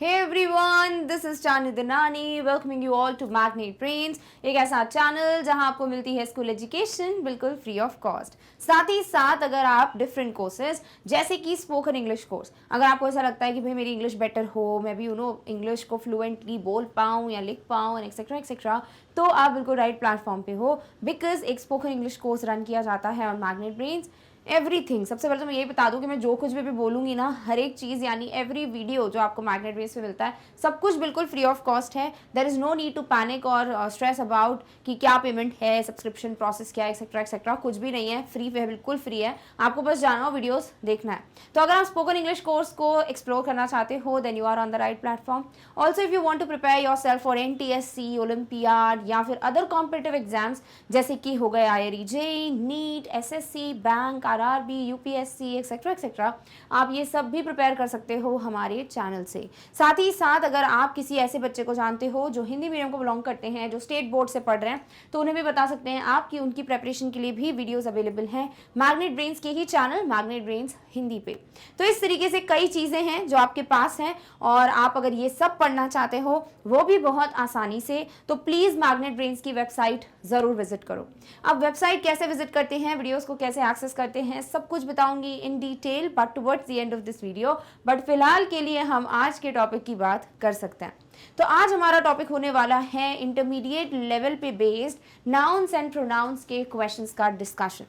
Hey everyone, this is Chani Dinani, welcoming you all to Magnet Brains, एक ऐसा channel जहां आपको मिलती है स्कूल एजुकेशन बिल्कुल फ्री ऑफ कॉस्ट। साथ ही साथ अगर आप डिफरेंट कोर्सेज जैसे कि स्पोकन इंग्लिश कोर्स, अगर आपको ऐसा लगता है कि भाई मेरी इंग्लिश बेटर हो, मैं भी इंग्लिश को फ्लुएंटली बोल पाऊँ या लिख पाऊँ एंड एक्सेट्रा एक्सेट्रा, तो आप बिल्कुल राइट प्लेटफॉर्म पे हो, बिकॉज एक स्पोकन इंग्लिश कोर्स रन किया जाता है ऑन मैग्नेट ब्रेन्स। एवरीथिंग, सबसे पहले तो मैं यही बता दूं कि मैं जो कुछ भी बोलूंगी ना, हर एक चीज़ यानी एवरी वीडियो जो आपको मैग्नेट बेस पे मिलता है, सब कुछ बिल्कुल फ्री ऑफ कॉस्ट है। There is no need to panic और स्ट्रेस अबाउट कि क्या पेमेंट है, सब्सक्रिप्शन प्रोसेस क्या है, एक्सेट्रा एक्सेट्रा, कुछ भी नहीं है, फ्री है, बिल्कुल फ्री है। आपको बस जाना हो, वीडियोस देखना है। तो अगर आप स्पोकन इंग्लिश कोर्स को एक्सप्लोर करना चाहते हो, then you are on the right platform. Also if you want to prepare yourself for NTSC, Olympiad या फिर अदर कॉम्पिटिटिव एग्जाम्स जैसे कि हो गए IRE, JEE, NEET, SSC, bank, RRB, UPSC etcetera etcetera, आप ये सब भी प्रिपेयर कर सकते हो हमारे चैनल से। साथ ही साथ अगर आप किसी ऐसे बच्चे को जानते हो जो हिंदी मीडियम को बिलोंग करते हैं, जो स्टेट बोर्ड से पढ़ रहे हैं, तो उन्हें भी बता सकते हैं आप कि उनकी प्रेपरेशन के लिए भी वीडियोस अवेलेबल हैं मैग्नेट ब्रेन्स के ही चैनल मैग्नेट ब्रेन्स हिंदी पे। तो इस तरीके से कई चीज़ें हैं जो आपके पास हैं, और आप अगर ये सब पढ़ना चाहते हो वो भी बहुत आसानी से, तो प्लीज़ मैग्नेट ब्रेन्स की वेबसाइट ज़रूर विजिट करो। अब वेबसाइट कैसे विजिट करते हैं, वीडियोज़ को कैसे एक्सेस करते हैं, सब कुछ बताऊंगी in detail but towards the end of this video. But फिलहाल के लिए हम आज के टॉपिक की बात कर सकते हैं। तो आज हमारा टॉपिक होने वाला है इंटरमीडिएट लेवल पे बेस्ड नाउन्स एंड प्रोनाउंस के क्वेश्चंस का डिस्कशन।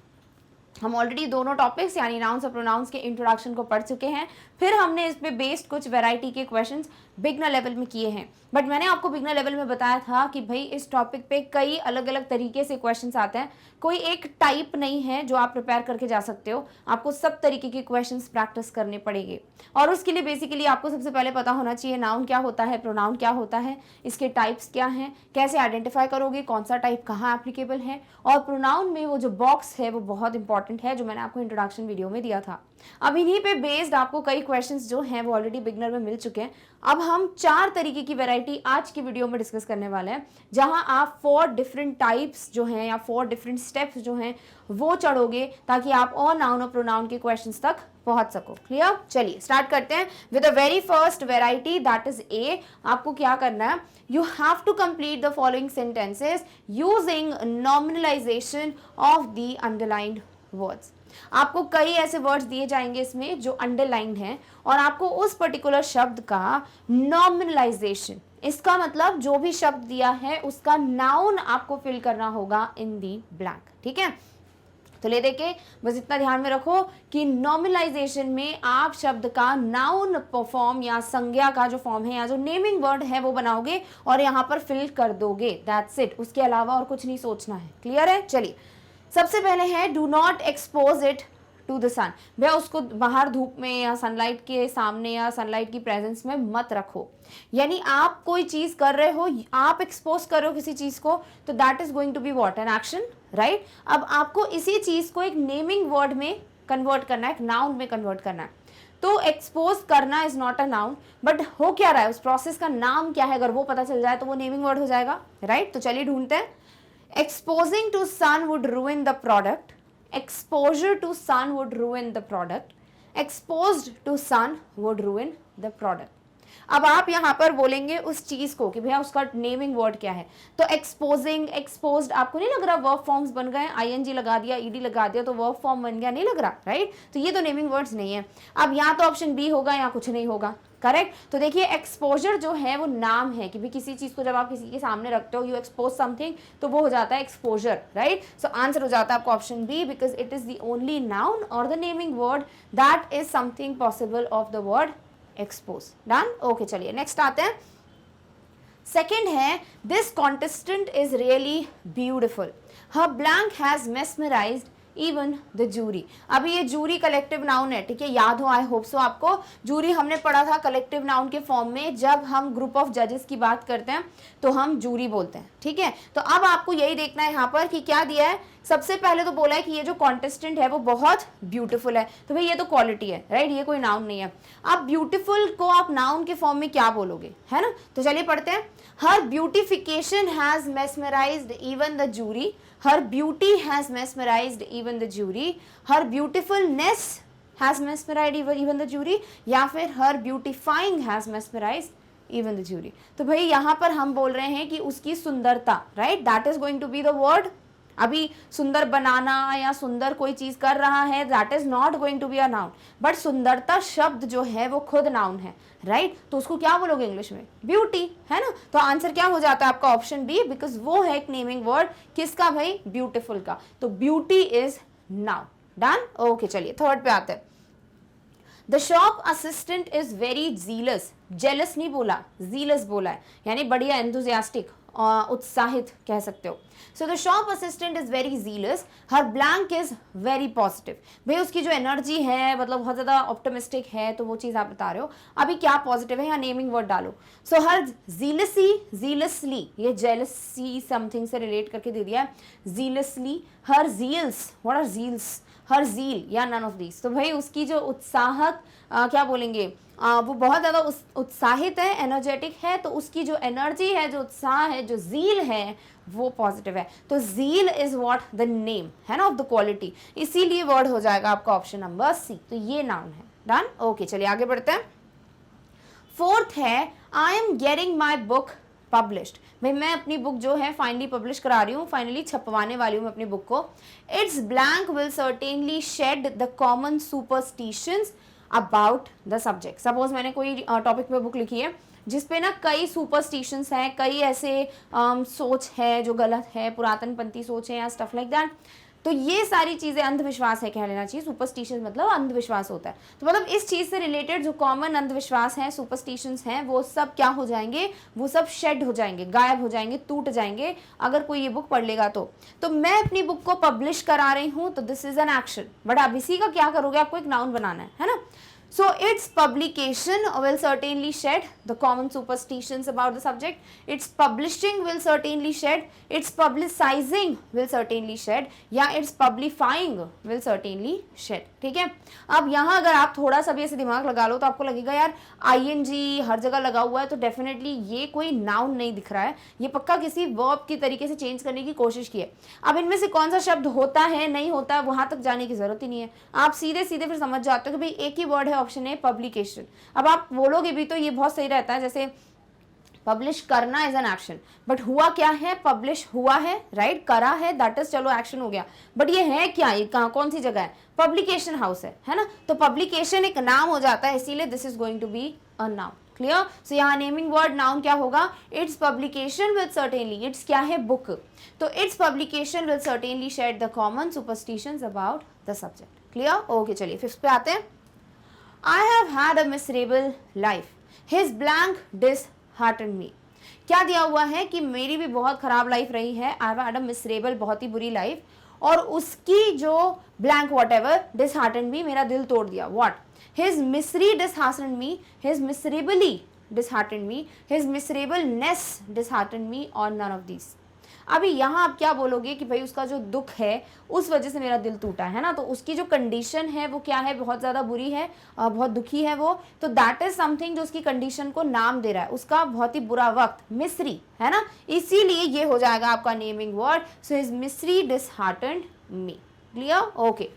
हम ऑलरेडी दोनों टॉपिक्स यानी नाउन्स और प्रोनाउंस के इंट्रोडक्शन को पढ़ चुके हैं, फिर हमने इस पे बेस्ड कुछ वैरायटी के क्वेश्चंस बिगनर लेवल में किए हैं। बट मैंने आपको बिगनर लेवल में बताया था कि भाई इस टॉपिक पे कई अलग अलग तरीके से क्वेश्चंस आते हैं, कोई एक टाइप नहीं है जो आप प्रिपेयर करके जा सकते हो, आपको सब तरीके के क्वेश्चंस प्रैक्टिस करने पड़ेंगे। और उसके लिए बेसिकली आपको सबसे पहले पता होना चाहिए नाउन क्या होता है, प्रोनाउन क्या होता है, इसके टाइप्स क्या हैं, कैसे आइडेंटिफाई करोगे कौन सा टाइप कहाँ एप्लीकेबल है, और प्रोनाउन में वो जो बॉक्स है वो बहुत इंपॉर्टेंट है जो मैंने आपको इंट्रोडक्शन वीडियो में दिया था। अब इन्हीं पे बेस्ड आपको कई क्वेश्चंस जो हैं वो ऑलरेडी बिगनर में मिल चुके हैं। अब हम 4 तरीके की वैरायटी आज की वीडियो में डिस्कस करने वाले हैं, जहां आप 4 डिफरेंट टाइप्स जो हैं या 4 डिफरेंट स्टेप्स जो हैं वो चढ़ोगे, ताकि आप और नाउन और प्रोनाउन के क्वेश्चंस तक पहुंच सको। क्लियर? चलिए स्टार्ट करते हैं with the very first variety, that is A. आपको क्या करना है, you have to complete the following sentences using nominalisation of the underlined words. आपको कई ऐसे वर्ड्स दिए जाएंगे इसमें जो अंडरलाइंड हैं, और आपको उस पर्टिकुलर शब्द का नॉमिनलाइजेशन, इसका मतलब जो भी शब्द दिया है उसका नाउन आपको फिल करना होगा इन दी ब्लैंक। ठीक है, तो ले देखे बस इतना ध्यान में रखो कि नॉमिनलाइजेशन में आप शब्द का नाउन फॉर्म या संज्ञा का जो फॉर्म है या जो नेमिंग वर्ड है वो बनाओगे और यहाँ पर फिल कर दोगे, दैट्स इट। उसके अलावा और कुछ नहीं सोचना है। क्लियर है? चलिए सबसे पहले है do not expose it to the sun. वह उसको बाहर धूप में या सनलाइट के सामने या सनलाइट की प्रेजेंस में मत रखो। यानी आप कोई चीज कर रहे हो, आप एक्सपोज कर रहे हो किसी चीज को, तो that is going to be what, an action, right. अब आपको इसी चीज को एक नेमिंग वर्ड में कन्वर्ट करना है, एक नाउन में कन्वर्ट करना है। तो एक्सपोज करना is not a noun, but हो क्या रहा है, उस प्रोसेस का नाम क्या है, अगर वो पता चल जाए तो वो नेमिंग वर्ड हो जाएगा, राइट। तो चलिए ढूंढते हैं। Exposing to sun would ruin the product. Exposure to sun would ruin the product. Exposed to sun would ruin the product. अब आप यहाँ पर बोलेंगे उस चीज को कि भैया उसका नेमिंग वर्ड क्या है। तो एक्सपोजिंग, एक्सपोज्ड, आपको नहीं लग रहा वर्ब फॉर्म्स बन गए, ING लगा दिया, ED लगा दिया तो वर्ब फॉर्म बन गया, नहीं लग रहा, राइट। तो ये तो नेमिंग वर्ड्स नहीं है। अब यहाँ तो ऑप्शन बी होगा या कुछ नहीं होगा, करेक्ट। तो देखिए एक्सपोजर जो है वो नाम है कि भी किसी चीज को जब आप किसी के सामने रखते हो, यू एक्सपोज समथिंग, तो वो हो जाता है एक्सपोजर, राइट। सो आंसर हो जाता है आपको option B, because it is the only noun और the naming word that is something possible of the word expose. Done? Okay, चलिए नेक्स्ट आते हैं। सेकेंड है this contestant is really beautiful, her blank has mesmerised even the jury. अभी ये jury collective noun है, ठीक है, याद हो, आई होप सो आपको। जूरी हमने पढ़ा था कलेक्टिव नाउन के फॉर्म में, जब हम ग्रुप ऑफ जजेस की बात करते हैं तो हम जूरी बोलते हैं, ठीक है। तो अब आपको यही देखना है यहाँ पर कि क्या दिया है। सबसे पहले तो बोला है कि ये जो कॉन्टेस्टेंट है वो बहुत ब्यूटीफुल है, तो भाई ये तो क्वालिटी है, राइट, ये कोई नाउन नहीं है। अब ब्यूटीफुल को आप नाउन के फॉर्म में क्या बोलोगे, है ना। तो चलिए पढ़ते हैं। Her beautification has mesmerised even the jury, her beauty has mesmerized even the jury, her beautifulness has mesmerised even the jury, या फिर her beautifying has mesmerised even the jury. तो भाई यहाँ पर हम बोल रहे हैं कि उसकी सुंदरता, right, that is going to be the word. अभी सुंदर बनाना या सुंदर कोई चीज कर रहा है, that is not going to be a noun, but सुंदरता शब्द जो है वो खुद नाउन है, राइट, तो उसको क्या बोलोगे इंग्लिश में? ब्यूटी, है ना। तो आंसर क्या हो जाता है आपका? ऑप्शन बी, बिकॉज वो है एक नेमिंग वर्ड किसका भाई? ब्यूटीफुल का। तो beauty is noun. Done. Okay, चलिए थर्ड पे आते हैं। The shop assistant is very jealous, jealous नहीं बोला, जीलस बोला है, यानी बढ़िया एंथुजियास्टिक, उत्साहित कह सकते हो। So the shop assistant is very jealous, her blank is very positive. भाई उसकी जो एनर्जी है मतलब बहुत ज्यादा ऑप्टिमिस्टिक है, तो वो चीज आप बता रहे हो। अभी क्या पॉजिटिव है, यहाँ नेमिंग वर्ड डालो। सो हर जीलसी, जीलसली, ये जेलसी समथिंग से रिलेट करके दे दिया है, जीलसली। हर जील्स, व्हाट आर जील्स? हर जील या नन ऑफ दीज। तो भाई उसकी जो उत्साहक क्या बोलेंगे, वो बहुत ज़्यादा उत्साहित है, एनर्जेटिक है, तो उसकी जो एनर्जी है, जो उत्साह है, जो जील है, वो पॉजिटिव है। तो जील इज व्हाट? द नेम, है ना, ऑफ द क्वालिटी, इसीलिए वर्ड हो जाएगा आपका ऑप्शन नंबर सी। तो ये नाउन है। डन। ओके, चलिए आगे बढ़ते हैं। फोर्थ है, I am getting my book published. भाई मैं अपनी बुक जो है फाइनली पब्लिश करा रही हूँ, फाइनली छपवाने वाली हूँ अपनी बुक को। Its blank will certainly shed the common superstitions about the subject. Suppose मैंने कोई टॉपिक पे बुक लिखी है जिसपे ना कई सुपरस्टिशंस हैं, कई ऐसे सोच है जो गलत है, पुरातनपंथी सोच है या स्टफ लाइक दैट। तो ये सारी चीजें अंधविश्वास है कह लेना चाहिए। सुपरस्टिशन मतलब अंधविश्वास होता है। तो मतलब इस चीज से रिलेटेड जो कॉमन अंधविश्वास है, सुपरस्टिशंस हैं, वो सब क्या हो जाएंगे? वो सब शेड हो जाएंगे, गायब हो जाएंगे, टूट जाएंगे अगर कोई ये बुक पढ़ लेगा तो मैं अपनी बुक को पब्लिश करा रही हूँ, तो this is an action. But अब इसी का क्या करोगे? आपको एक नाउन बनाना है ना। So its publication will certainly shed the common superstitions about the subject. Its publishing will certainly shed. Its publicizing will certainly shed. या its publifying will certainly shed. ठीक है। अब यहाँ अगर आप थोड़ा सा भी ऐसे दिमाग लगा लो तो आपको लगेगा यार ing हर जगह लगा हुआ है, तो डेफिनेटली ये कोई नाउन नहीं दिख रहा है, ये पक्का किसी वर्ब की तरीके से चेंज करने की कोशिश की है। अब इनमें से कौन सा शब्द होता है नहीं होता, वहां तक जाने की जरूरत ही नहीं है। आप सीधे सीधे फिर समझ जाते हो कि भाई एक ही वर्ड है, ऑप्शन है पब्लिकेशन। अब आप बोलोगे भी तो ये बहुत सही रहता है, जैसे पब्लिश करना इज एन एक्शन, बट हुआ क्या है? पब्लिश हुआ है, राइट, करा है, दैट इज चलो एक्शन हो गया, बट ये है क्या? ये कहाँ कौन सी जगह है? पब्लिकेशन हाउस है ना। तो पब्लिकेशन एक नाम हो जाता है, इसीलिए this is going to be a noun. Clear. So यहाँ नेमिंग वर्ड नाउन क्या होगा? Its publication will certainly, its क्या है? बुक, तो its publication will certainly shed the common superstitions about the subject. Clear. Okay, चलिए fifth पे आते हैं। I have had a miserable life. His blank disheartened me. क्या दिया हुआ है कि मेरी भी बहुत खराब लाइफ रही है। I have had a miserable, बहुत ही बुरी लाइफ, और उसकी जो blank whatever disheartened me, मेरा दिल तोड़ दिया। What? His misery disheartened me. His miserably disheartened me. His miserableness disheartened me, or none of these. अभी यहाँ आप क्या बोलोगे कि भाई उसका जो दुख है उस वजह से मेरा दिल टूटा है ना, तो उसकी जो कंडीशन है वो क्या है? बहुत ज़्यादा बुरी है, बहुत दुखी है वो, तो दैट इज समथिंग जो उसकी कंडीशन को नाम दे रहा है, उसका बहुत ही बुरा वक्त, मिसरी, है ना, इसीलिए ये हो जाएगा आपका नेमिंग वर्ड। सो हिज मिसरी डिसहार्टेंड मी। क्लियर। ओके,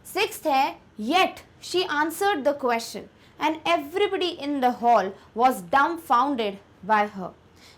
सिक्स्थ है, yet she answered the question and everybody in the hall was डम्बफाउंडेड by हर।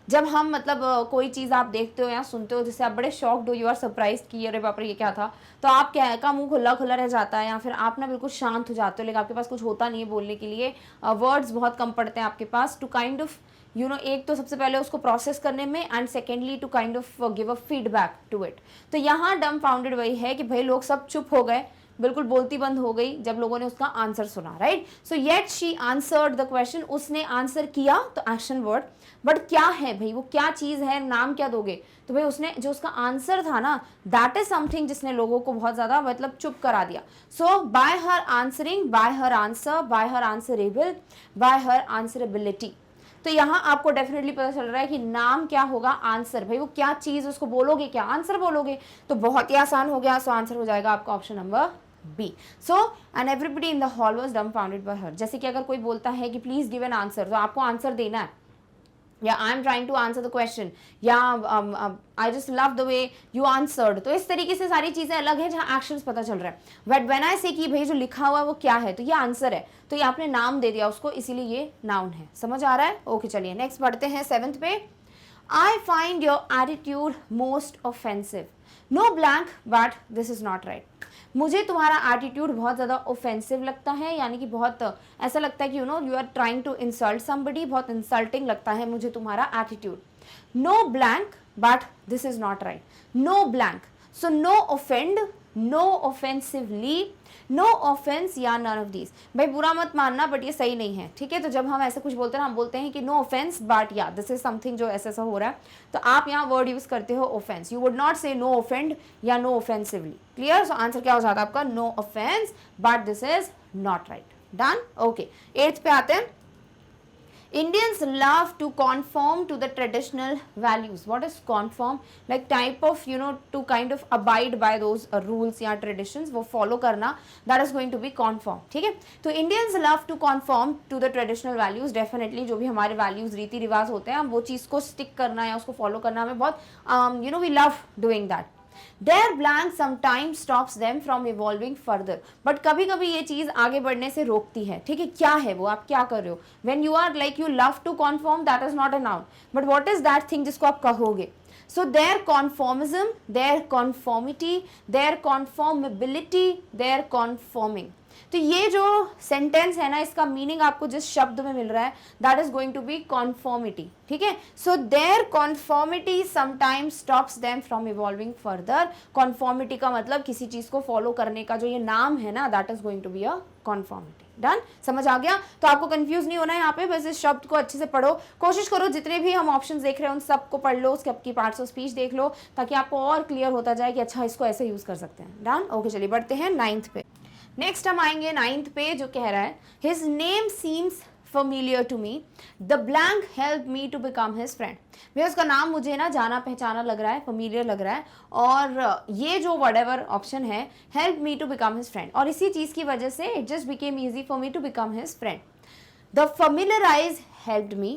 जब हम मतलब कोई चीज़ आप देखते हो या सुनते हो जिससे आप बड़े शॉक्ड हो, यू आर सरप्राइज कि अरे बाप रे ये क्या था, तो आप क्या है का मुंह खुला खुला रह जाता है, या फिर आप ना बिल्कुल शांत हो जाते हो, लेकिन आपके पास कुछ होता नहीं है बोलने के लिए, वर्ड्स बहुत कम पड़ते हैं आपके पास two kind of you know, एक तो सबसे पहले उसको प्रोसेस करने में, and secondly to kind of give a feedback to it. तो यहाँ डम्बफाउंडेड वही है कि भाई लोग सब चुप हो गए, बिल्कुल बोलती बंद हो गई जब लोगों ने उसका आंसर सुना, right. So yet she answered the question, उसने आंसर किया, तो एक्शन वर्ड, बट क्या है भाई, वो क्या चीज है, नाम क्या दोगे? तो भाई उसने जो उसका आंसर था ना, दैट इज समथिंग जिसने लोगों को बहुत ज्यादा मतलब चुप करा दिया। So by her answering, by her answer, by her answerable, by her answerability. तो यहाँ आपको डेफिनेटली पता चल रहा है कि नाम क्या होगा? आंसर। भाई वो क्या चीज, उसको बोलोगे क्या? आंसर बोलोगे, तो बहुत ही आसान हो गया। सो आंसर हो जाएगा आपका option number B. So and everybody in the hall was dumbfounded by her. जैसे कि अगर कोई बोलता है कि प्लीज गिव एन आंसर, तो आपको आंसर देना है, या I am trying to answer the question, या I just love the way you answered. तो इस तरीके से सारी चीजें अलग है जहां एक्शंस पता चल रहा है। बट व्हेन आई से कि भाई जो लिखा हुआ है वो क्या है, तो ये आंसर है, तो ये आपने नाम दे दिया उसको, इसीलिए ये नाउन है। समझ आ रहा है? ओके चलिए नेक्स्ट बढ़ते हैं 7th पे। I find your attitude most offensive, no blank but this is not right. मुझे तुम्हारा एटीट्यूड बहुत ज़्यादा ऑफेंसिव लगता है, यानी कि बहुत ऐसा लगता है कि you are trying to insult somebody, बहुत इंसल्टिंग लगता है मुझे तुम्हारा attitude. No blank but this is not right, no blank, so no offend, no offensively, no offence या नन ऑफ दीज। भाई बुरा मत मानना बट ये सही नहीं है, ठीक है। तो जब हम ऐसा कुछ बोलते हैं हम बोलते हैं कि नो ऑफेंस बट या दिस इज समथिंग जो ऐसा हो रहा है, तो आप यहाँ वर्ड यूज करते हो offence. You would not say no offend या no offensively. Clear? So answer क्या हो जाता है आपका? No offence but this is not right. Done? Okay 8th पे आते हैं। Indians love to conform to the traditional values. What is conform? Like type of, to kind of abide by those rules या traditions, वो follow करना, that is going to be conform. ठीक है? तो Indians love to conform to the traditional values. Definitely जो भी हमारे values, रीति रिवाज होते हैं, हम वो चीज़ को stick करना या उसको follow करना हमें बहुत, we love doing that. Their blank sometimes stops them from evolving further. But कभी कभी ये चीज आगे बढ़ने से रोकती है। ठीक है? क्या है वो? आप क्या कर रहे हो? When you are like you love to conform, that is not a noun. But what is that thing जिसको आप कहोगे? So their conformism, their conformity, their conformability, their conforming. तो ये जो सेंटेंस है ना, इसका मीनिंग आपको जिस शब्द में मिल रहा है, that is going to be conformity. ठीक है? So there conformity sometimes stops them from evolving further. Conformity का मतलब किसी चीज को फॉलो करने का जो ये नाम है ना, that is going to be a conformity. Done? समझ आ गया? तो आपको कंफ्यूज नहीं होना है यहाँ पे, बस इस शब्द को अच्छे से पढ़ो, कोशिश करो जितने भी हम ऑप्शंस देख रहे हैं उन सबको पढ़ लो, उसके आपकी पार्ट्स ऑफ स्पीच देख लो, ताकि आपको और क्लियर होता जाए कि अच्छा इसको ऐसे यूज कर सकते हैं। डन? ओके चलिए बढ़ते हैं 9th पे। नेक्स्ट हम आएंगे 9th पे, जो कह रहा है his name seems familiar to me, the blank helped me to become his friend। भैया उसका नाम मुझे ना जाना पहचाना लग रहा है, familiar लग रहा है, और ये जो whatever ऑप्शन है helped me to become his friend, और इसी चीज़ की वजह से it just became easy for me to become his friend। The familiarize helped me,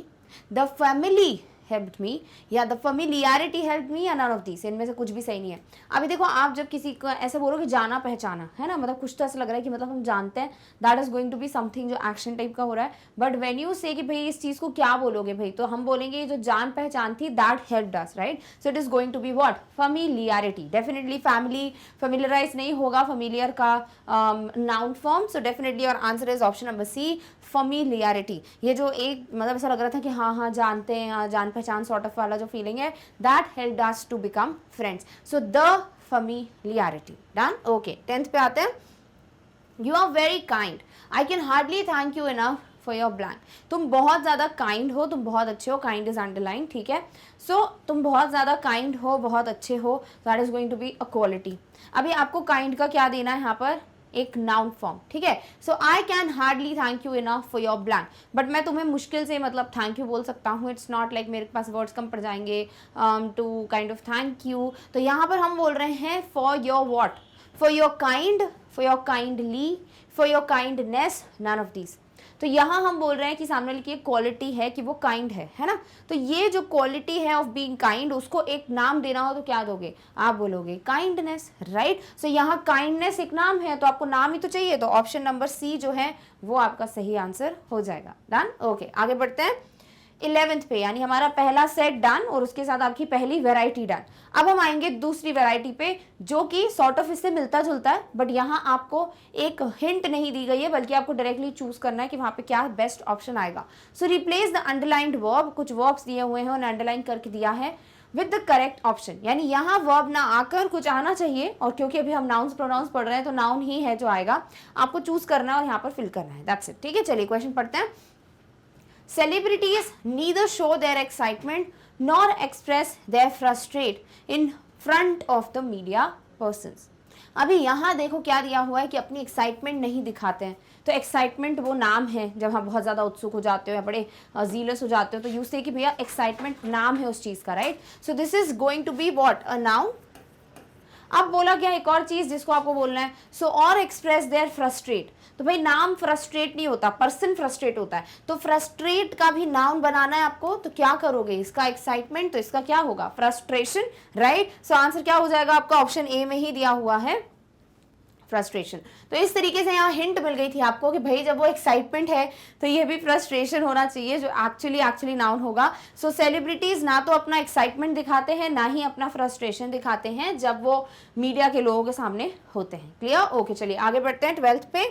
the family helped me, या द फेमिलियरिटी हेल्प्ड मी, या नन ऑफ दिस। इनमें से कुछ भी सही नहीं है। अभी देखो, आप जब किसी को ऐसे बोलो कि जाना पहचाना है ना, मतलब कुछ तो ऐसा लग रहा है कि मतलब हम जानते हैं, that is going to be something जो एक्शन टाइप का हो रहा है। बट व्हेन यू से कि भाई इस चीज़ को क्या बोलोगे भाई, तो हम बोलेंगे जो जान पहचान थी, that helped us, right? So it is going to be what? Familiarity. Definitely family familiarize नहीं होगा, फेमिलियर का नाउन फॉर्म। सो डेफिनेटली और answer is option number C, familiarity. ये जो एक मतलब ऐसा लग रहा था कि हाँ हाँ जानते हैं, जान पहचान सॉर्ट ऑफ वाला जो फीलिंग है, that helped us to become friends. So the familiarity. Done? Okay 10th पे आते हैं। You are very kind, I can hardly thank you enough for your blank. तुम बहुत ज़्यादा काइंड हो, तुम बहुत अच्छे हो, काइंड इज अंडरलाइन, ठीक है? सो तुम बहुत ज़्यादा काइंड हो, बहुत अच्छे हो, that is going to be a quality. अभी आपको काइंड का क्या देना है यहाँ पर? एक नाउन फॉर्म, ठीक है? So I can hardly thank you enough for your blank, but मैं तुम्हें मुश्किल से मतलब थैंक यू बोल सकता हूँ। इट्स नॉट लाइक मेरे पास वर्ड्स कम पड़ जाएंगे to kind of thank you. तो यहाँ पर हम बोल रहे हैं for your what? For your kind, for your kindly, for your kindness, none of this. तो यहाँ हम बोल रहे हैं कि सामने वाले की एक क्वालिटी है कि वो काइंड है ना? तो ये जो क्वालिटी है ऑफ बीइंग काइंड, उसको एक नाम देना हो तो क्या दोगे? आप बोलोगे काइंडनेस, राइट? सो यहाँ काइंडनेस एक नाम है, तो आपको नाम ही तो चाहिए, तो ऑप्शन नंबर सी जो है वो आपका सही आंसर हो जाएगा। डन? ओके आगे बढ़ते हैं 11th पे, यानी हमारा पहला सेट डन, और उसके साथ आपकी पहली वेराइटी डन। अब हम आएंगे दूसरी वेराइटी पे, जो कि सॉर्ट ऑफ इससे मिलता जुलता है, बट यहाँ आपको एक हिंट नहीं दी गई है, बल्कि आपको डायरेक्टली चूज करना है कि वहाँ पे क्या बेस्ट ऑप्शन आएगा। सो रिप्लेस द अंडरलाइंड वर्ब, कुछ वर्ब्स दिए हुए हैं, उन्हें अंडरलाइन करके दिया है विद द करेक्ट ऑप्शन, यानी यहाँ वर्ब ना आकर कुछ आना चाहिए, और क्योंकि अभी हम नाउन्स प्रोनाउंस पढ़ रहे हैं तो नाउन ही है जो आएगा, आपको चूज करना है और यहाँ पर फिल करना है, दैट्स इट। ठीक है, चलिए क्वेश्चन पढ़ते हैं। Celebrities neither show their excitement nor express their frustration in front of the media persons। अभी यहाँ देखो क्या दिया हुआ है कि अपनी एक्साइटमेंट नहीं दिखाते हैं। तो एक्साइटमेंट वो नाम है, जब आप बहुत ज़्यादा उत्सुक हो जाते हो या बड़े जीलस हो जाते हो, तो यूज से कि भैया एक्साइटमेंट नाम है उस चीज़ का, right? So this is going to be what? A noun. अब बोला क्या एक और चीज जिसको आपको बोलना है, सो और एक्सप्रेस देयर फ्रस्ट्रेट। तो भाई नाम फ्रस्ट्रेट नहीं होता, पर्सन फ्रस्ट्रेट होता है। तो फ्रस्ट्रेट का भी नाउन बनाना है आपको, तो क्या करोगे, इसका एक्साइटमेंट, तो इसका क्या होगा, फ्रस्ट्रेशन, राइट। सो आंसर क्या हो जाएगा आपका, ऑप्शन ए में ही दिया हुआ है, फ्रस्ट्रेशन। तो इस तरीके से यहाँ हिंट मिल गई थी आपको कि भाई जब वो एक्साइटमेंट है तो ये भी फ्रस्ट्रेशन होना चाहिए, जो एक्चुअली नाउन होगा। सो सेलिब्रिटीज ना तो अपना एक्साइटमेंट दिखाते हैं, ना ही अपना फ्रस्ट्रेशन दिखाते हैं जब वो मीडिया के लोगों के सामने होते हैं। क्लियर, ओके, चलिए आगे बढ़ते हैं 12th पे।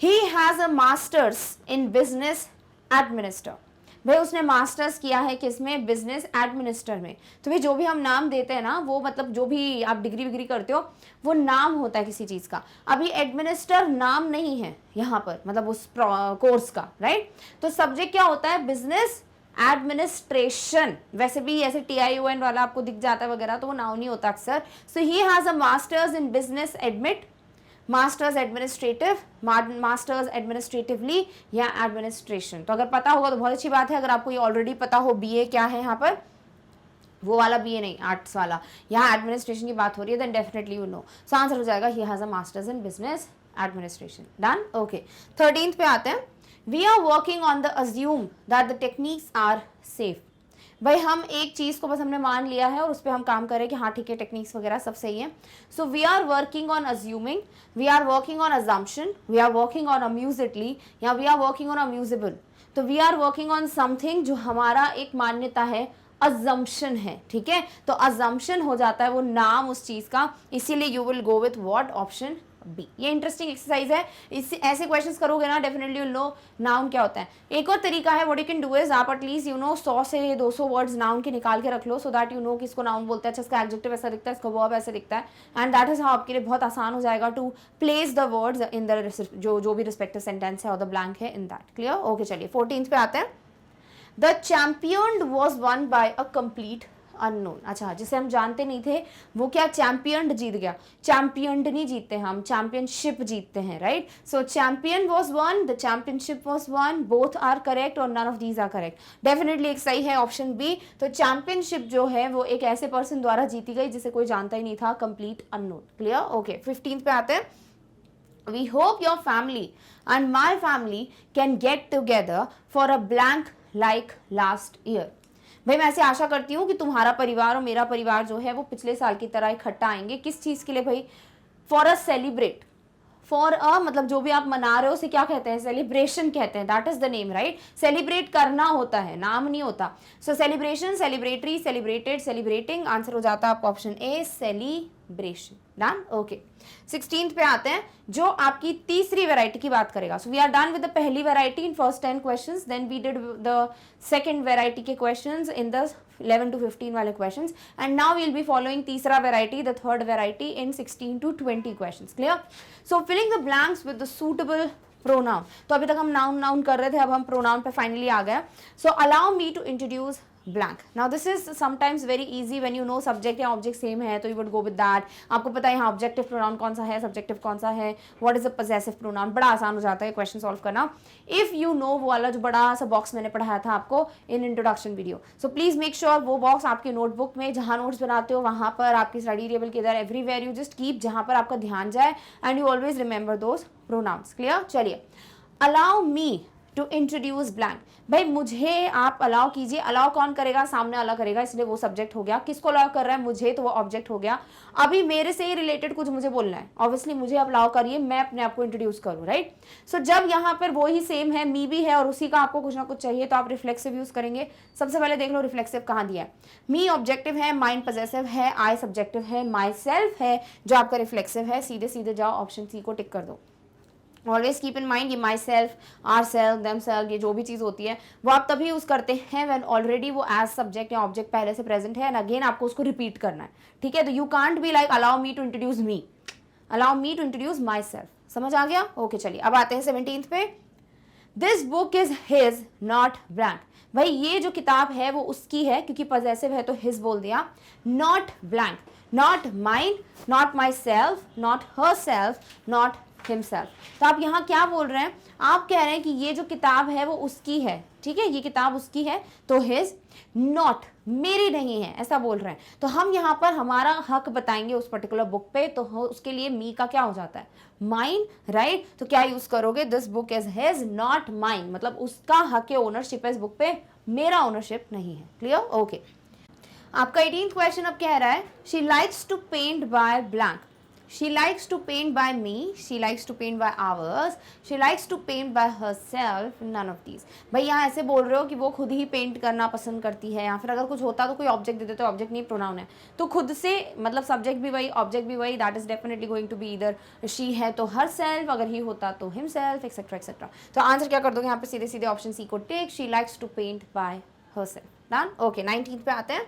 ही has a masters in business administer. भाई उसने मास्टर्स किया है किसमें, बिजनेस एडमिनिस्टर में। तो भाई जो भी हम नाम देते हैं ना, वो मतलब जो भी आप डिग्री विग्री करते हो वो नाम होता है किसी चीज का। अभी एडमिनिस्टर नाम नहीं है यहाँ पर, मतलब उस कोर्स का, राइट। तो सब्जेक्ट क्या होता है, बिजनेस एडमिनिस्ट्रेशन। वैसे भी ऐसे TION वाला आपको दिख जाता है वगैरह, तो वो नाउन नहीं होता अक्सर। So he has a masters in business admit, masters administrative, masters administratively या एडमिनिस्ट्रेशन। तो अगर पता होगा तो बहुत अच्छी बात है। अगर आपको ये ऑलरेडी पता हो BA क्या है यहाँ पर, वो वाला BA नहीं, आर्ट्स वाला, यहाँ एडमिनिस्ट्रेशन की बात हो रही है, then definitely you know. So answer हो जाएगा he has a masters in business administration. Done, okay. 13th पे आते हैं। We are working on the assume that the techniques are safe. भाई हम एक चीज को बस हमने मान लिया है और उस पर हम काम करें कि हाँ ठीक है टेक्निक्स वगैरह सब सही है। So we are working on assuming, we are working on assumption, we are working on amusedly, या we are working on amusable. तो we are working on something जो हमारा एक मान्यता है, अजम्पशन है, ठीक है। तो अजम्पशन हो जाता है वो नाम उस चीज का, इसीलिए you will go with what, option B. ये इंटरेस्टिंग एक्सरसाइज है, इससे ऐसे क्वेश्चंस करोगे ना डेफिनेटली यू नो नाउन क्या होता है। एक और तरीका है, what you can do is, आप एटलीस्ट यू नो 100 से 200 वर्ड्स नाउन के निकाल के रख लो, सो दैट यू नो कि इसको नाउन बोलते हैं, अच्छा इसका एडजेक्टिव ऐसा दिखता है, इसका वर्ब ऐसा दिखता है, एंड दैट इज हाउ आपके लिए बहुत आसान हो जाएगा to place the words in the जो भी रिस्पेक्टिव सेंटेंस है और द ब्लैंक है इन दैट। क्लियर, ओके, चलिए 14th पे आते हैं। The champion was one by a complete unknown. अच्छा, जिसे हम जानते नहीं थे वो क्या, चैंपियन जीत गया। चैंपियन नहीं जीतते हम, चैंपियनशिप जीतते हैं, right. So champion was won, the championship was won, both are correct और none of these are correct. Definitely एक सही है ऑप्शन बी। तो चैंपियनशिप जो है वो एक ऐसे पर्सन द्वारा जीती गई जिसे कोई जानता ही नहीं था, complete unknown. Clear, okay. 15th पे आते हैं। We hope your family and my family can get together for a blank like last year. भाई मैं ऐसे आशा करती हूँ कि तुम्हारा परिवार और मेरा परिवार जो है वो पिछले साल की तरह इकट्ठा आएंगे। किस चीज़ के लिए भाई, for a celebrate, for a मतलब जो भी आप मना रहे हो उसे क्या कहते हैं, सेलिब्रेशन कहते हैं, that is the name, right. Celebrate करना होता है, नाम नहीं होता। So celebration, celebratory, celebrated, celebrating, answer हो जाता है आपका option A, celebration. Done, okay. 16th पे आते हैं, जो आपकी तीसरी वैरायटी की बात करेगा। So we are done with the पहली variety in first 10 questions, then we did the second variety के क्वेश्चंस इन द 11 to 15 वाले questions, and now we will be following तीसरा variety, the third variety in 16 to 20 questions. Clear. So filling the blanks with the suitable pronoun. तो अभी तक हम noun कर रहे थे, अब हम प्रोनाउन पे फाइनली आ गए। So allow me to introduce blank. Now this is sometimes very easy when you know subject या object same है, तो you would go with that. आपको पता है यहाँ objective pronoun कौन सा है, subjective कौन सा है, what is the possessive pronoun, बड़ा आसान हो जाता है question solve करना if you know वो वाला जो बड़ा सा box मैंने पढ़ाया था आपको in introduction video. So please make sure वो box आपके notebook में जहाँ notes बनाते हो वहाँ पर, आपकी study table के इधर, everywhere you just keep जहाँ पर आपका ध्यान जाए, and you always remember those pronouns. Clear? चलिए, allow me to introduce blank. भाई मुझे आप अलाउ कीजिए, अलाउ कौन करेगा, सामने वाला करेगा, इसलिए वो सब्जेक्ट हो गया। किसको अलाउ कर रहा है, मुझे, तो वो ऑब्जेक्ट हो गया। अभी मेरे से ही रिलेटेड कुछ मुझे बोलना है, ऑब्वियसली मुझे अलाउ करिए, मैं अपने आप को इंट्रोड्यूस करूँ, राइट। सो जब यहाँ पर वो ही सेम है, मी भी है और उसी का आपको कुछ ना कुछ चाहिए, तो आप रिफ्लेक्सिव यूज करेंगे। सबसे पहले देख लो रिफ्लेक्सिव कहाँ दिया है। मी ऑब्जेक्टिव है, माइंड पॉजेसिव है, आई सब्जेक्टिव है, माई सेल्फ है जो आपका रिफ्लेक्सिव है। सीधे सीधे जाओ, ऑप्शन सी को टिक कर दो। ऑलवेज कीप इन माइंड, ये myself, ourself, themself, ये जो भी चीज़ होती है वो आप तभी यूज़ करते हैं व्हेन ऑलरेडी वो एज सब्जेक्ट या ऑब्जेक्ट पहले से प्रेजेंट है, एंड अगेन आपको उसको रिपीट करना है, ठीक है। तो you can't be like allow me to introduce me, allow me to introduce myself. समझ आ गया, ओके। चलिए अब आते हैं 17th पे। This book is his not blank. भाई ये जो किताब है वो उसकी है, क्योंकि पॉजेसिव है तो हिज बोल दिया। Not blank, not mind, not my self, not her self, not himself. तो आप यहाँ क्या बोल रहे हैं, आप कह रहे हैं कि ये जो किताब है वो उसकी है, ठीक है, ये किताब उसकी है, तो हिज, नॉट, मेरी नहीं है, ऐसा बोल रहे हैं। तो हम यहाँ पर हमारा हक बताएंगे उस पर्टिकुलर बुक पे, तो उसके लिए मी का क्या हो जाता है, माइन, राइट। तो क्या यूज करोगे, this book is his not mine, मतलब उसका हक ओनरशिप है इस बुक पे, मेरा ओनरशिप नहीं है। Clear, okay. आपका 18th क्वेश्चन अब कह रहा है, she likes to paint by blank, she likes to paint by me, she likes to paint by ours, she likes to paint by herself, none of these। भाई यहाँ ऐसे बोल रहे हो कि वो खुद ही पेंट करना पसंद करती है, या फिर अगर कुछ होता तो कोई ऑब्जेक्ट देते, तो ऑब्जेक्ट नहीं, प्रोनाउन है, तो खुद से मतलब सब्जेक्ट भी वही, ऑब्जेक्ट भी वही, that is definitely going to be इधर शी है तो हर सेल्फ, अगर ही होता तो हिम सेल्फ, एक्सेट्रा एक्सेट्रा। तो आंसर क्या कर दोगे यहाँ पे, सीधे सीधे ऑप्शन सी को take, she likes to paint by herself. Done, okay. 19th पे आते हैं,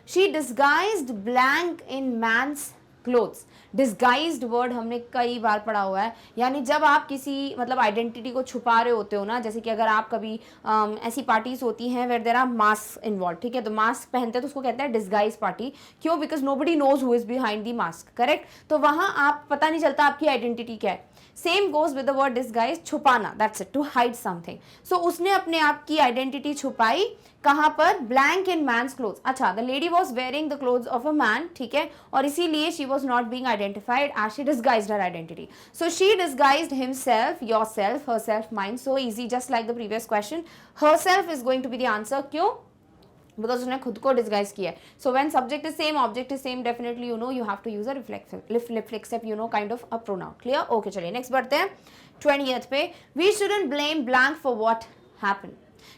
she disguised blank in man's clothes. Disguised word हमने कई बार पढ़ा हुआ है, यानी जब आप किसी मतलब आइडेंटिटी को छुपा रहे होते हो ना, जैसे कि अगर आप कभी ऐसी पार्टीज होती हैं where there are mask involve, ठीक है, तो मास्क पहनते हैं तो उसको कहते हैं डिस्गाइज पार्टी। क्यों, because nobody knows who is behind the mask, correct. तो वहां आप पता नहीं चलता आपकी आइडेंटिटी क्या है। Same goes with the word disguise, छुपाना, that's it, to hide something. सो उसने अपने आप की आइडेंटिटी छुपाई कहां पर, ब्लैंक इन मैन्स क्लोथ्स। अच्छा, the lady was wearing the clothes of a man, ठीक है, और इसीलिए she was not being identified as she disguised her identity. So she disguised himself, yourself, herself, mine, so easy, just like the previous question. Herself is going to be the answer, क्यों, because उसने खुद को disguise किया है। So when subject is same, object is same, definitely you know you have to use a reflexive you know kind of a pronoun. Clear, okay. चलिए next बढ़ते हैं 20th पे, we shouldn't blame blank for what happened.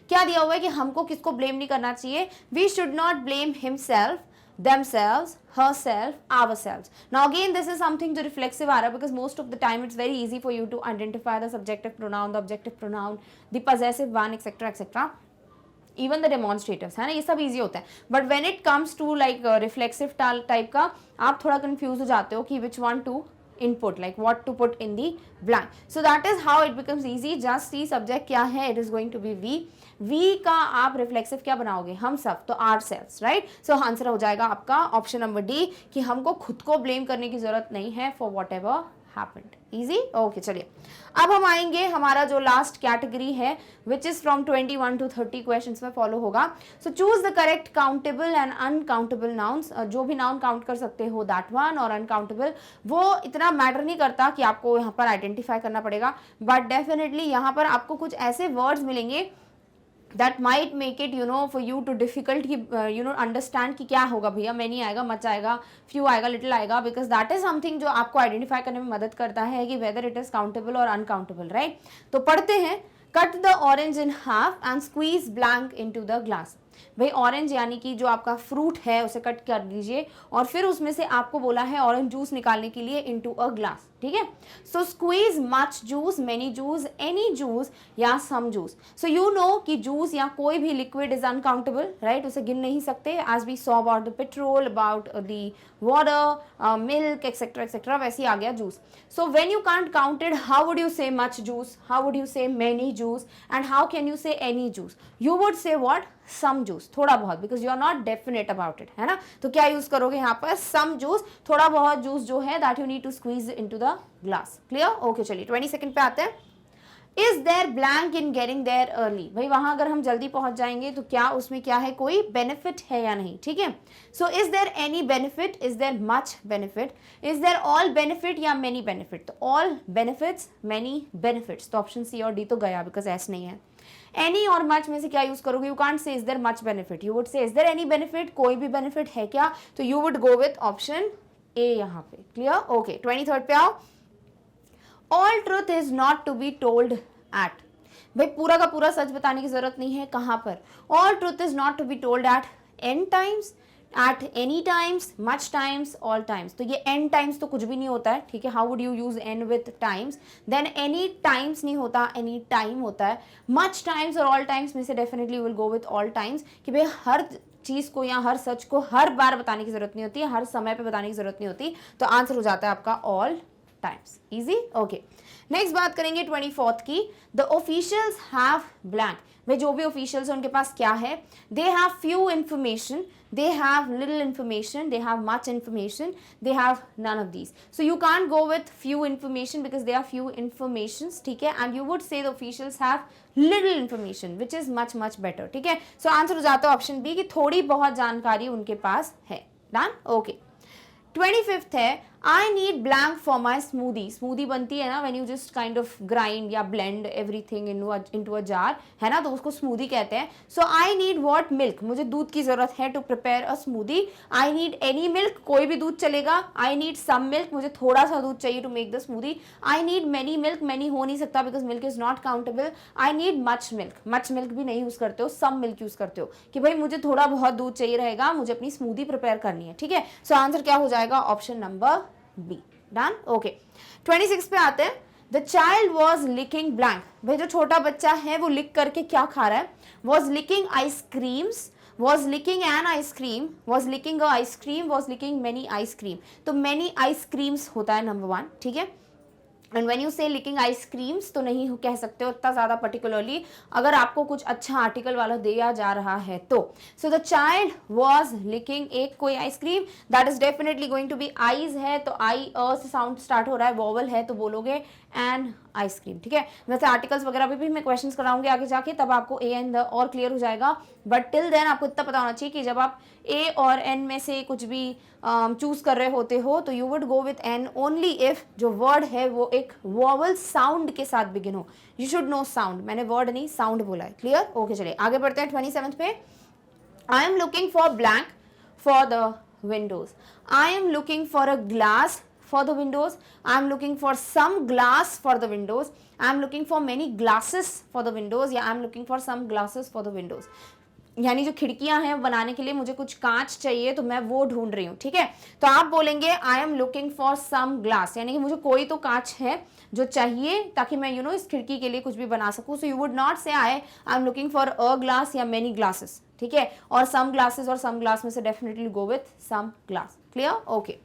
क्या दिया हुआ है कि हमको किसको ब्लेम नहीं करना चाहिए, we should not blame himself, themselves, herself, ourselves. Now again this is something to reflexive आ रहा है, because most of the time it's very easy for you to identify the subjective pronoun, the objective pronoun, the possessive one, etc etc, even the demonstratives, है ना, ये सब easy होता है। but when it comes to like reflexive type का, आप थोड़ा confused हो जाते हो कि which one to input, like what to put in the blank, so that is how it becomes easy। just see subject क्या है, it is going to be we का आप रिफ्लेक्सिव क्या बनाओगे, हम सब, तो ourselves, राइट। सो आंसर हो जाएगा आपका ऑप्शन नंबर डी, कि हमको खुद को ब्लेम करने की जरूरत नहीं है for what ever happened. Easy, okay. चलिए अब हम आएंगे, हमारा जो लास्ट कैटेगरी है which is from 21 to 30 questions में फॉलो होगा। So choose the correct countable and uncountable nouns. जो भी नाउन काउंट कर सकते हो दैट वन, और अनकाउंटेबल वो इतना मैटर नहीं करता कि आपको यहाँ पर आइडेंटिफाई करना पड़ेगा, बट डेफिनेटली यहाँ पर आपको कुछ ऐसे वर्ड्स मिलेंगे that might make it you know for you to difficult कि you know understand कि क्या होगा भैया, many आएगा, much आएगा, few आएगा, little आएगा, because that is something जो आपको identify करने में मदद करता है कि whether it is countable or uncountable, right। तो पढ़ते हैं, cut the orange in half and squeeze blank into the glass। भाई ऑरेंज यानी कि जो आपका फ्रूट है उसे कट कर दीजिए, और फिर उसमें से आपको बोला है ऑरेंज जूस निकालने के लिए इनटू अ ग्लास, ठीक है। So squeeze much juice, many juice, any juice या some juice. So you know कि जूस या कोई भी लिक्विड इज अनकाउंटेबल, राइट, उसे गिन नहीं सकते, as we saw about the petrol, about the water, milk, etcetera etcetera, वैसे ही आ गया juice. So when you can't counted, how would you say much juice, how would you say many juice, and how can you say any juice, you would say what, some juice, थोड़ा बहुत, because you are not definite about it, है ना। तो क्या use करोगे यहाँ पर, सम juice, थोड़ा बहुत जूस जो है that you need to squeeze into the glass. Clear, okay. चलिए 22nd पे आते हैं, is there blank in getting there early. भाई वहां अगर हम जल्दी पहुंच जाएंगे तो क्या उसमें क्या है, कोई बेनिफिट है या नहीं, ठीक है। So is there any benefit, is there much benefit, is there all benefit या मेनी बेनिफिट, तो ऑल बेनिफिट्स, मेनी बेनिफिट्स, तो ऑप्शन सी और डी तो गया, बिकॉज एस नहीं है। एनी और मच में से क्या यूज करोगे, you can't say is there much benefit, you would say is there any benefit, कोई भी बेनिफिट है क्या, तो you would go with option A यहाँ पे। Clear, okay. 23rd पे आओ, all truth is not to be told at. भाई पूरा का पूरा सच बताने की जरूरत नहीं है, कहां पर, all truth is not to be told at an times, at any times, much times, all times. तो ये एन टाइम्स तो कुछ भी नहीं होता है, ठीक है, how would you use an with times, then any times नहीं होता, एनी टाइम होता है। मच टाइम्स और ऑल टाइम्स में से definitely will go with all times, कि भाई हर चीज को या हर सच को हर बार बताने की जरूरत नहीं होती, हर समय पे बताने की जरूरत नहीं होती, तो आंसर हो जाता है आपका all times. Easy, okay. Next बात करेंगे 24th की, द ऑफिशियल्स हैव ब्लैंक। भाई जो भी ऑफिशियल्स हैं उनके पास क्या है, they have few information, they have little information, they have much information, they have none of these. So you can't go with few information because they are few informations, ठीक है, and you would say the officials have little information which is much much better, ठीक है. So answer हो जाता है option B कि थोड़ी बहुत जानकारी उनके पास है. Done, okay. 25th है, I need blank for my smoothie. Smoothie बनती है ना when you just kind of grind या blend everything into a jar, है ना, तो उसको स्मूदी कहते हैं. So I need what, milk. मुझे दूध की जरूरत है to prepare a smoothie. I need any milk, कोई भी दूध चलेगा. आई नीड सम मिल्क, मुझे थोड़ा सा दूध चाहिए to make the smoothie. I need many milk, many हो नहीं सकता because milk is not countable. I need much milk, much milk भी नहीं यूज करते हो, सम मिल्क यूज करते हो कि भाई मुझे थोड़ा बहुत दूध चाहिए रहेगा, मुझे अपनी स्मूदी प्रिपेयर करनी है, ठीक है. सो आंसर क्या हो जाएगा, option number B. Done, okay. 26 पे आते हैं. The child was licking blank. भाई जो छोटा बच्चा है वो लिक करके क्या खा रहा है, was licking ice creams, was licking an ice cream, was licking a ice cream, was licking many ice cream. तो मेनी आइसक्रीम्स होता है नंबर 1, ठीक है. And when you say licking ice creams तो नहीं कह सकते हो इतना ज़्यादा पर्टिकुलरली, अगर आपको कुछ अच्छा आर्टिकल वाला दिया जा रहा है तो. So the child was licking एक कोई ice cream, that is definitely going to be eyes है, तो आई अ से साउंड स्टार्ट हो रहा है, वॉवल है तो बोलोगे एन आइसक्रीम, ठीक है. वैसे आर्टिकल्स वगैरह भी मैं क्वेश्चंस कराऊंगी आगे जाके, तब आपको ए एंड द और क्लियर हो जाएगा. बट टिल देन आपको इतना पता होना चाहिए कि जब आप ए और एन में से कुछ भी चूज कर रहे होते हो तो you would go with N only if जो वर्ड है वो एक वॉवल साउंड के साथ बिगिन हो. यू शुड नो साउंड, मैंने वर्ड नहीं साउंड बोला है. Clear, okay. चलिए आगे बढ़ते हैं. 27th पे, आई am looking for blank for the Windows. I am looking for a glass for the windows. I am looking for some glass for the windows. I am looking for many glasses for the windows. या I am looking for some glasses for the windows. यानी जो खिड़कियां हैं बनाने के लिए मुझे कुछ कांच चाहिए तो मैं वो ढूंढ रही हूँ, ठीक है. तो आप बोलेंगे I am looking for some glass, यानी कि मुझे कोई तो कांच है जो चाहिए ताकि मैं इस खिड़की के लिए कुछ भी बना सकूँ. सो यू वुड नॉट से आई am looking for a glass या मेनी ग्लासेस, ठीक है. और सम ग्लासेस और सम ग्लास में से definitely go with some glass. Clear, okay.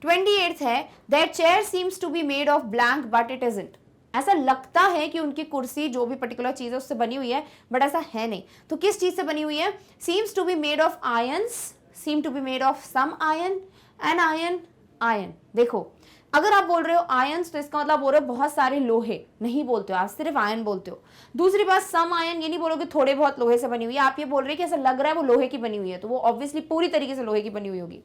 28th है, that chair seems to be made of blank but it isn't. ऐसा लगता है कि उनकी कुर्सी जो भी पर्टिकुलर चीज है उससे बनी हुई है, बट ऐसा है नहीं. तो किस चीज से बनी हुई है, seems to be made of irons, seem to be made of some iron, an iron, iron. देखो अगर आप बोल रहे हो आयंस तो इसका मतलब बोल रहे हो बहुत सारे लोहे, नहीं बोलते हो आप, सिर्फ आयन बोलते हो. दूसरी बात, सम आयन, ये नहीं बोलोगे थोड़े बहुत लोहे से बनी हुई है, आप ये बोल रहे हैं कि ऐसा लग रहा है वो लोहे की बनी हुई है, तो वो ऑब्वियसली पूरी तरीके से लोहे की बनी हुई होगी.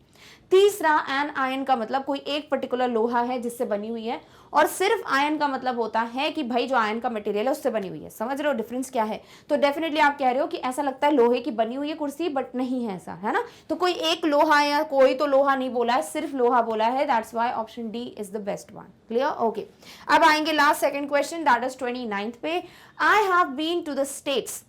तीसरा, एन आयन का मतलब कोई एक पर्टिकुलर लोहा है जिससे बनी हुई है, और सिर्फ आयन का मतलब होता है कि भाई जो आयन का मटेरियल है उससे बनी हुई है. समझ रहे हो डिफरेंस क्या है. तो डेफिनेटली आप कह रहे हो कि ऐसा लगता है लोहे की बनी हुई है कुर्सी, बट नहीं है ऐसा, है ना. तो कोई एक लोहा या कोई तो लोहा नहीं बोला है, सिर्फ लोहा बोला है. That's why option D is the best one. Clear, okay. अब आएंगे last second question, that is 29th पे. I have been to the States.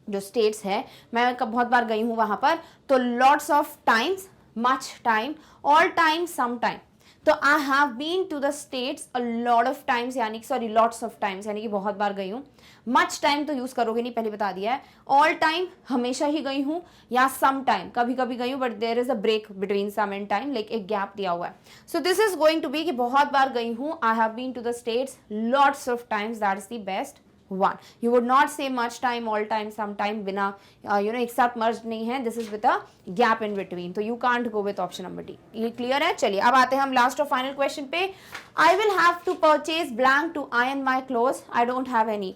जो स्टेट्स है मैं बहुत बार गई हूं वहां पर, तो lots of times, much time, all time, some time. तो I have been to the States a lot of times, यानी कि सॉरी लॉट्स ऑफ टाइम्स, यानी कि बहुत बार गई हूँ. मच टाइम तो यूज करोगे नहीं, पहले बता दिया है. ऑल टाइम हमेशा ही गई हूँ, या सम टाइम कभी कभी गई हूँ, but there is a break between some and time, like एक गैप दिया हुआ है. So this is going to be कि बहुत बार गई हूँ. I have been to the States lots of times, that is the best one. You would not say much time, all time, some time बिना एक साथ merged नहीं है. This is with a gap in between. तो you can't go with option number D. ये clear है. चलिए अब आते हैं हम last और final question पे. I will have to purchase blank to iron my clothes. I don't have any.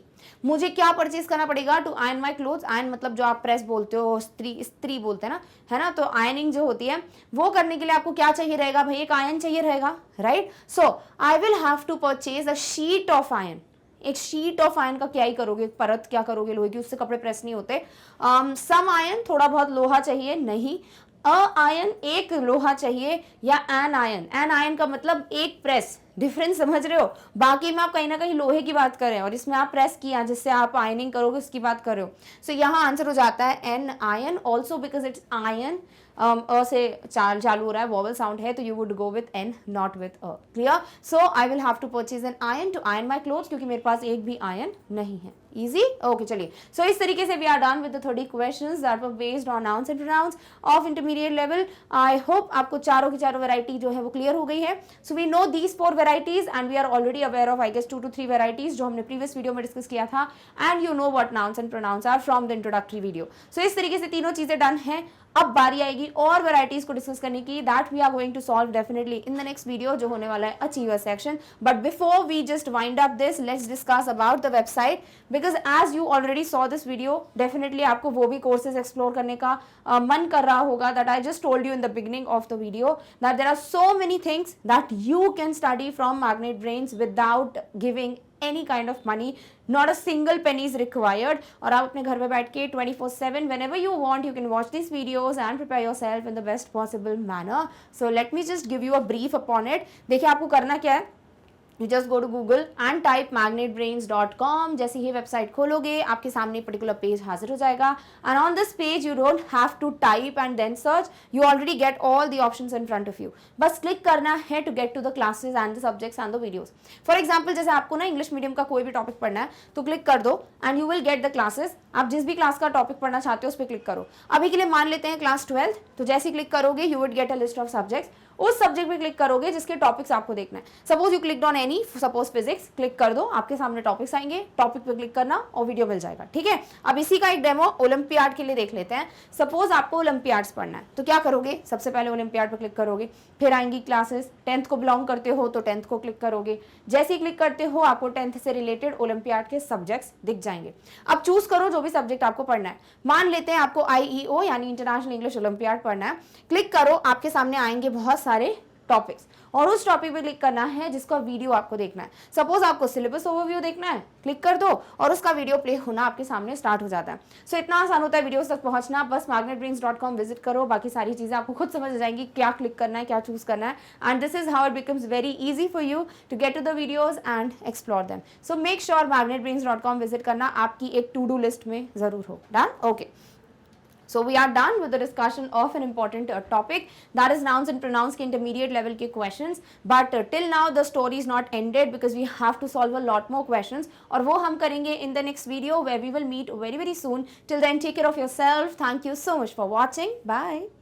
मुझे क्या परचेज करना पड़ेगा to iron my clothes. Iron मतलब जो आप प्रेस बोलते हो, स्त्री बोलते हैं ना, है ना. तो आयनिंग जो होती है वो करने के लिए आपको क्या चाहिए रहेगा भाई, एक आयन चाहिए रहेगा, right. So I will have to purchase a sheet of iron. एक शीट ऑफ आयन का क्या ही करोगे, एक परत क्या करोगे लोहे की, उससे कपड़े प्रेस नहीं होते. सम आयन, थोड़ा बहुत लोहा चाहिए, नहीं. अ आयन, एक लोहा चाहिए, या एन आयन. एन आयन का मतलब एक प्रेस. डिफरेंस समझ रहे हो. बाकी में आप कहीं ना कहीं लोहे की बात कर रहे हैं और इसमें आप प्रेस किया जिससे आप आयनिंग करोगे उसकी बात कर रहे हो. सो यहाँ आंसर हो जाता है an iron, also because it's iron. अ से चालू हो रहा है, वॉवल साउंड है, तो you would go with an, not with a. Clear? So I will have to purchase an iron to iron my clothes, क्योंकि मेरे पास एक भी आयरन नहीं है. इजी? ओके, चलिए. सो इस तरीके से we are done with the 30 questions that were based on nouns and pronouns of intermediate level. I hope आपको चारों की चारों वैरायटी जो है वो क्लियर हो गई है. So we know these 4 varieties and we are already aware of I guess 2 to 3 varieties जो हमने प्रीवियस वीडियो में डिस्कस किया था. And you know what nouns and pronouns are from the introductory video. सो इस तरीके से तीनों चीजें डन है. अब बारी आएगी और वैरायटीज को डिस्कस करने की, that we are going to solve definitely in the next video जो होने वाला है achiever section. But before we just wind up this, let's discuss about the website, because as you already saw this video, definitely आपको वो भी courses explore करने का मन कर रहा होगा. That I just told you in the beginning of the video that there are so many things that you can study from Magnet Brains without giving any kind of money. Not a single penny is required. और आप अपने घर पे बैठ के 24/7 whenever you want you can watch these videos and prepare yourself in the best possible manner. So let me just give you a brief upon it. देखिए आपको करना क्या है. You just go to Google and type magnetbrains.com. जैसे ही website खोलोगे आपके सामने particular page हाजिर हो जाएगा. And on this page you don't have to type and then search. You already get all the options in front of you. बस click करना है to get to the classes and the subjects and the videos. For example, जैसे आपको ना English medium का कोई भी topic पढ़ना है तो क्लिक कर दो and you will get the classes. आप जिस भी क्लास का टॉपिक पढ़ना चाहते हो उस पर क्लिक करो. अभी के लिए मान लेते हैं क्लास 12th, तो जैसे ही क्लिक करोगे you would get a list of subjects. उस सब्जेक्ट पे क्लिक करोगे जिसके टॉपिक्स आपको देखना है. Suppose you click on any, suppose physics, click कर दो, आपके सामने टॉपिक्स आएंगे, टॉपिक पे क्लिक करना और वीडियो मिल जाएगा. ठीक है. अब इसी का एक डेमो ओलंपियाड के लिए देख लेते हैं. सपोज आपको ओलंपियाड्स पढ़ना है तो क्या करोगे, सबसे पहले ओलंपियाड पे क्लिक करोगे, फिर आएंगी क्लासेस. 10th को बिलोंग करते हो तो 10th को क्लिक करोगे. जैसे ही क्लिक करते हो आपको 10th से रिलेटेड ओलंपियाड के सब्जेक्ट्स दिख जाएंगे. अब चूज करो जो भी सब्जेक्ट आपको पढ़ना है. मान लेते हैं आपको IEO यानी इंटरनेशनल इंग्लिश ओलंपियाड पढ़ना है. क्लिक करो, आपके सामने आएंगे बहुत सारे टॉपिक्स और उस टॉपिक पे क्लिक करना है जिसका वीडियो आपको देखना है. सपोज आपको सिलेबस ओवरव्यू देखना है, क्लिक कर दो और उसका वीडियो प्ले होना आपके सामने स्टार्ट हो जाता है. सो इतना आसान होता है वीडियोस तक पहुंचना. बस magnetbrains.com विजिट करो, बाकी सारी चीजें आपको खुद समझ आ जाएंगी, क्या क्लिक करना है, क्या चूज करना है. And this is how it becomes very easy for you to get to the videos and explore them. So make sure magnetbrains.com visit करना आपकी एक टू डू लिस्ट में जरूर हो. Done? Okay. So we are done with the discussion of an important topic, that is nouns and pronouns के intermediate level के questions. But till now the story is not ended because we have to solve a lot more questions और वो हम करेंगे in the next video where we will meet very soon. Till then, take care of yourself. Thank you so much for watching. Bye.